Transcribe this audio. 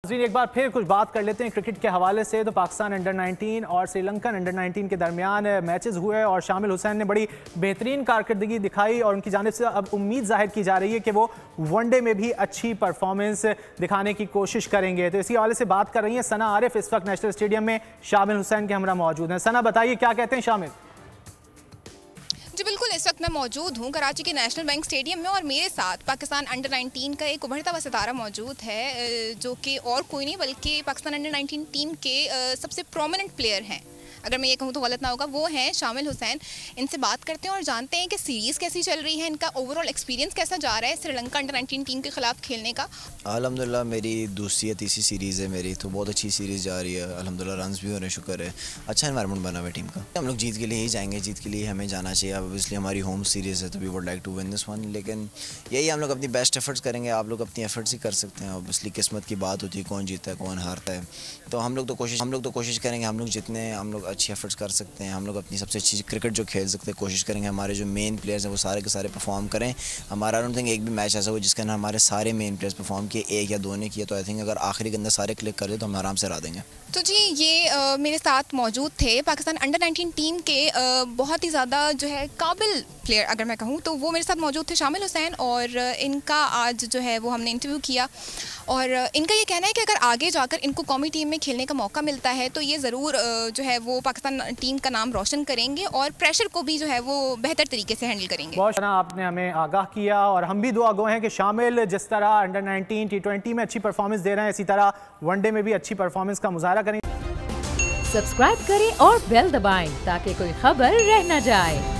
एक बार फिर कुछ बात कर लेते हैं क्रिकेट के हवाले से। तो पाकिस्तान अंडर 19 और श्रीलंकन अंडर 19 के दरमियान मैचेस हुए और शामिल हुसैन ने बड़ी बेहतरीन कारकर्दगी दिखाई और उनकी जानिब से अब उम्मीद जाहिर की जा रही है कि वो वनडे में भी अच्छी परफॉर्मेंस दिखाने की कोशिश करेंगे। तो इसी हवाले से बात कर रही हैं सना आरिफ, इस वक्त नेशनल स्टेडियम में शामिल हुसैन के हमरा मौजूद हैं। सना, बताइए क्या कहते हैं शामिल? जी बिल्कुल, इस वक्त मैं मौजूद हूँ कराची के नेशनल बैंक स्टेडियम में और मेरे साथ पाकिस्तान अंडर 19 का एक उभरता हुआ सितारा मौजूद है, जो कि और कोई नहीं बल्कि पाकिस्तान अंडर 19 टीम के सबसे प्रोमिनेंट प्लेयर हैं। अगर मैं ये कहूँ तो गलत ना होगा, वो हैं शामिल हुसैन। इनसे बात करते हैं और जानते हैं कि सीरीज़ कैसी चल रही है, इनका ओवरऑल एक्सपीरियंस कैसा जा रहा है श्रीलंका अंडर 19 टीम के खिलाफ खेलने का। अल्हम्दुलिल्लाह मेरी दूसरी या तीसरी सीरीज़ है मेरी, तो बहुत अच्छी सीरीज़ जा रही है। अल्हम्दुलिल्लाह रन्स भी हो रहे, शुक्र है। अच्छा एनवायरनमेंट बना हुआ है टीम का। हम लोग जीत के लिए ही जाएंगे, जीत के लिए हमें जाना चाहिए। अब इसलिए हमारी होम सीरीज़ है तो we would like to win this one. लेकिन यही हम लोग अपनी बेस्ट एफर्ट्स करेंगे। आप लोग अपनी एफर्ट्स ही कर सकते हैं। ऑब्वियसली किस्मत की बात होती है, कौन जीतता है कौन हारता है। तो हम लोग तो कोशिश करेंगे, हम लोग जितने हम लोग अच्छी एफर्ट्स कर सकते हैं, हम लोग अपनी सबसे अच्छी क्रिकेट जो खेल सकते हैं कोशिश करेंगे। हमारे जो मेन प्लेयर्स हैं वो सारे के सारे परफॉर्म करें। हमारा आई डोंट थिंक एक भी मैच ऐसा हो जिसके अंदर हमारे सारे मेन प्लेयर्स परफॉर्म किए, एक या दो ने किए। तो आई थिंक अगर आखिरी के अंदर सारे क्लिक कर दे तो हम आराम से हरा देंगे। तो जी ये मेरे साथ मौजूद थे पाकिस्तान अंडर 19 टीम के बहुत ही ज़्यादा जो है काबिल प्लेयर, अगर मैं कहूँ तो वो मेरे साथ मौजूद थे शामिल हुसैन। और इनका आज जो है वो हमने इंटरव्यू किया और इनका ये कहना है कि अगर आगे जाकर इनको कौमी टीम में खेलने का मौका मिलता है तो ये ज़रूर जो है वो पाकिस्तान टीम का नाम रोशन करेंगे और प्रेशर को भी जो है वो बेहतर तरीके से हैंडल करेंगे। बहुत शुक्रिया, आपने हमें आगाह किया और हम भी दुआ गो हैं कि शामिल जिस तरह अंडर 19 T20 में अच्छी परफॉर्मेंस दे रहे हैं, इसी तरह वनडे में भी अच्छी परफॉर्मेंस का मुजाहरा करें। सब्सक्राइब करें और बेल दबाएं ताकि कोई खबर रह न जाए।